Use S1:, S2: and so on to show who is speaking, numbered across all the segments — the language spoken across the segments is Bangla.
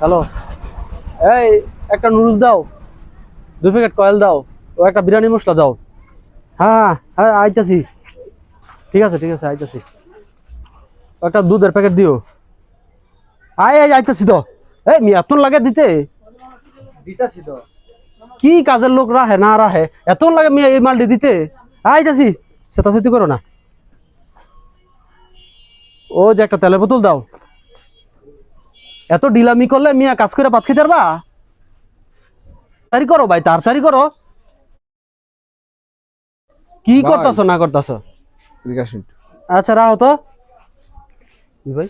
S1: হ্যালো, এই একটা নুডলস দাও, 2 প্যাকেট কয়েল দাও, ও একটা বিরিয়ানি মশলা দাও। হ্যাঁ হ্যাঁ আইতাছি। ঠিক আছে আইতাছি। একটা দুধের প্যাকেট দিও। আইতাছি তো। এই মিয়া তোর লাগে দিতে
S2: দিতাছি তো।
S1: কি কাজের লোক রাহে না রাহে, এত লাগে মিয়া এই মালটি দিতে। আইতাছি, চেতাচেতি করো না। ও যে একটা তেলের বোতল দাও। এত ডিলামি করলে মিয়া কাজ করে ভাত খেতে পারবা? তাড়াতাড়ি করো ভাই, তাড়াতাড়ি করো। কি
S3: ভাই
S1: করতেছো না করতেছো?
S3: এদিকে আসুন।
S1: আচ্ছা রাহো তো। কি ভাই?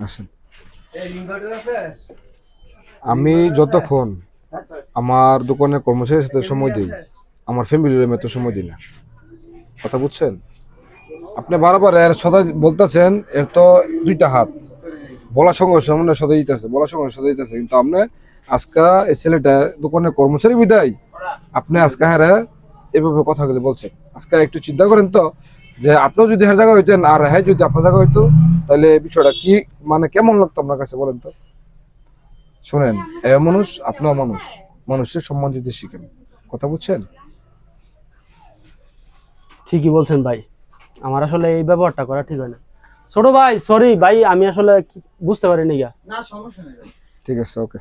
S3: আসেন। আমি যতক্ষণ আমার দোকানের কর্মচারীর সাথে সময় দিই, আমার ফ্যামিলির আমি এত সময় দিই না। কথা বুঝছেন? আপনি বারবার এর সদা বলতেছেন এর তো 2টা হাত, বলার সঙ্গে সঙ্গে সদা দিতেছে, বলার সঙ্গে সদা দিতেছে, কিন্তু আপনি আজকে এই ছেলেটা দোকানের কর্মচারী বিদায় আপনি আজকে হ্যাঁ এভাবে কথাগুলো বলছেন। আজকে একটু চিন্তা করেন তো, যে আপনিও যদি হ্যাঁ জায়গা হইতেন আর হ্যাঁ যদি আপনার জায়গা হইতো, তাহলে বিষয়টা কি মানে কেমন লাগতো আপনার কাছে বলেন তো? শোনেন, এ মানুষ আপনিও মানুষ, মানুষের সম্মান দিতে শিখেন। কথা বুঝছেন?
S1: ঠিকই বলছেন ভাই, আমার আসলে এই ব্যবহারটা করা ঠিক হয় না। ছোট ভাই সরি ভাই, আমি আসলে বুঝতে পারিনি গা।
S2: না সমস্যা নেই।
S3: ঠিক আছে, ওকে।